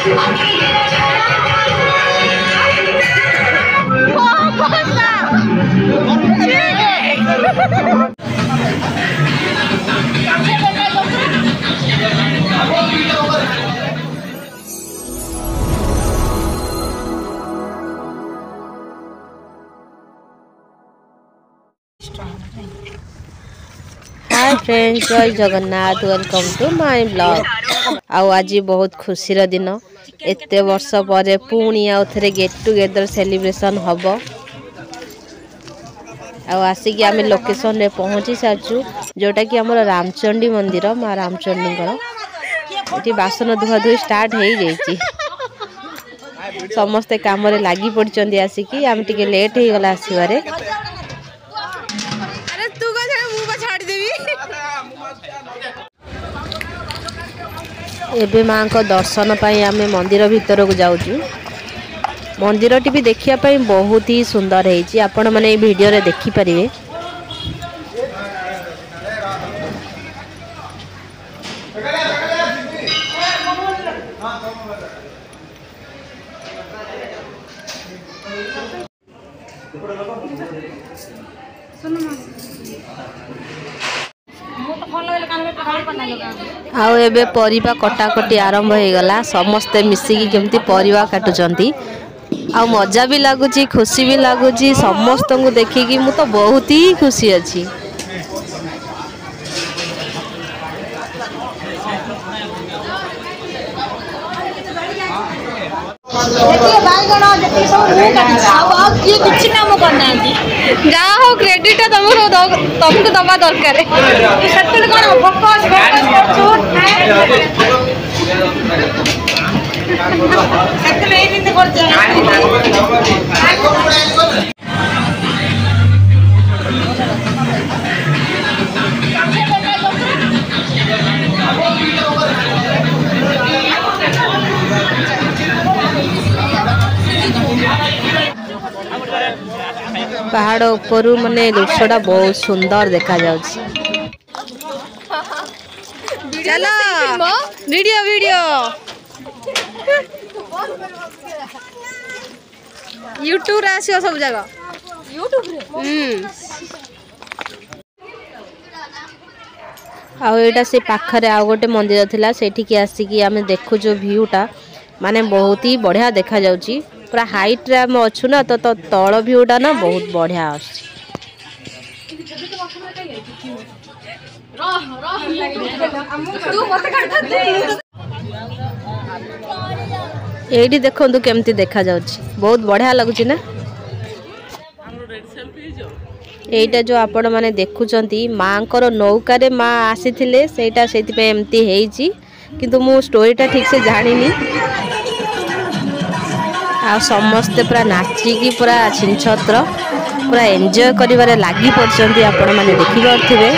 हाय friends, जय Jagannath, welcome to my blog. आज बहुत खुशी दिन, एत वर्ष पर पुणी आउ थे गेट टुगेदर सेलिब्रेशन हम। आसिक आम लोकेशन रे पहुँची सारू, जोटा कि आम रामचंडी मंदिर, माँ रामचंडी ये बासन धुआ धुई स्टार्ट हो जाइए। समस्ते काम लगी पड़ते आसिक आम टे लेट हो गला आसबारे। एबे माँ को दर्शन पाई आमे मंदिर भीतर को जाऊँ। मंदिर टी भी देखिया पाई बहुत ही सुंदर है, आपण मैंने वीडियो रे देखि परिवे। आउ एबे परिबा कटाकटी आरंभ हो गला। समस्ते मिसिकी केमती परिबा काटुचंती। आ मजा भी लगुच, खुशी भी लगुच। समस्त को देखिकी मु तो बहुत ही खुशी अच्छी। जहाँ हो क्रेडिट तुमको दबा दरकार। पहाड़ ऊपर माने दृश्यटा बहुत सुंदर देखा जाउछि। चलो वीडियो वीडियो यूट्यूब आसियो सब जगह यूट्यूब। आउ एटा से पाखरे आउ गोटे मंदिर थिला, सेठी की आसिकी आमे देखु जो व्यूटा माने बहुत ही बढ़िया देखा जाउछि। पूरा हाइट रे हम अच्छु ना, तो तल व्यूटा ना बहुत बढ़िया आछि। एडी देखंतु केमती देखा जाउछि, बहुत बढ़िया लगुछि ना। एटा जो आपण माने देखुचंती माँ को नौका रे माँ आसीथिले, सेटा सेति पे एमती हेइछि, किंतु मु स्टोरीटा ठीक से जानिनी। आ समस्ते पूरा नाचिकी पूरा छिनछत्र पूरा एंजॉय करिवारे लागी पड़छंती, आपण माने देखि पारथिबे।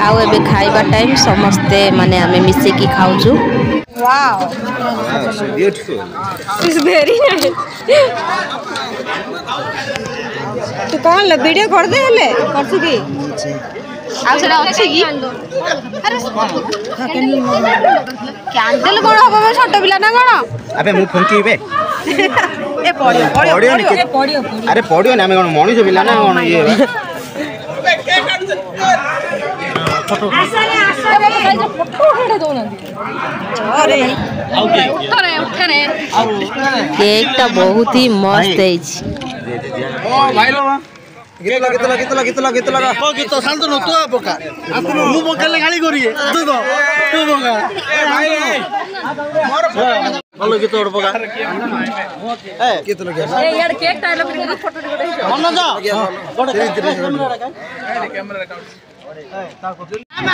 आउ एबे खाइबा टाइम, समस्ते माने आमे मिसिकी खाउछु। Wow, so beautiful. It's very nice. तू कौन ले वीडियो कर दे ले करछु की आ सेटा अछि की? अरे कैंडल कोन होबो बे छोट पिला ना कोन? अबे मु फंकीबे ए पडियो अरे पडियो ना, हम कोन मणिस पिला ना कोन ये फोटो हेडे दोनंदी। अरे उठने केकटा बहुत ही मस्त है। ओ भाई लो गीत लगा ओ गीत शांत न तू पका मु पकाले गाली करिए तू पका ए भाई मोर बोलो गीत और पका ए गीत लगा ए यार केक टाइलो फोटो मन जा कैमरा रखा हम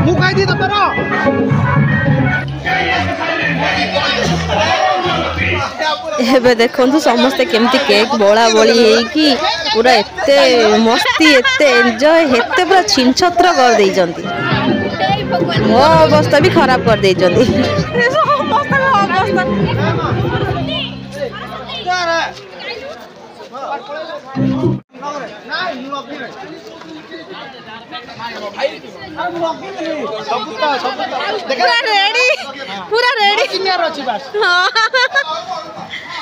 मुखाई दी तो एबे देखंतु समस्ते केमती केक बोला बोली हेकी पूरा एते मस्ती एते एंजॉय हेते पूरा छिनछत्र कर देई जंती मो अवस्था भी खराब कर देई जंती पूरा रेडी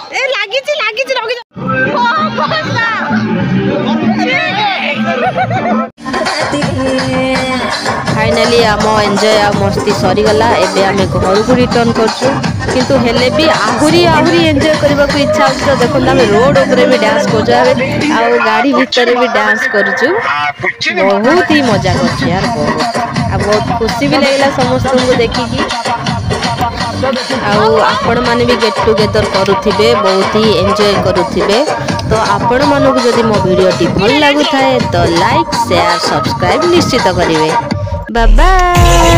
ए लागी फाइनाली आम एंजॉय आ मस्ती सरीगला एबे आम घर को रिटर्न करछु किंतु हेले भी आहुरी एंजॉय करबा को इच्छा होछ तो देखो आम रोड ऊपर भी डांस करछु आ गाड़ी भीतर भी डांस करछु बहुत ही मजा करछु यार बहुत खुशी भी लगला समस्त को देखिकी आपण माने भी गेट टुगेदर करुथिबे बहुत ही एंजॉय करुथिबे तो आपण मानक जदि मो वीडियो टी भल लागु थाए तो लाइक शेयर सब्सक्राइब निश्चित करिवे बाय बाय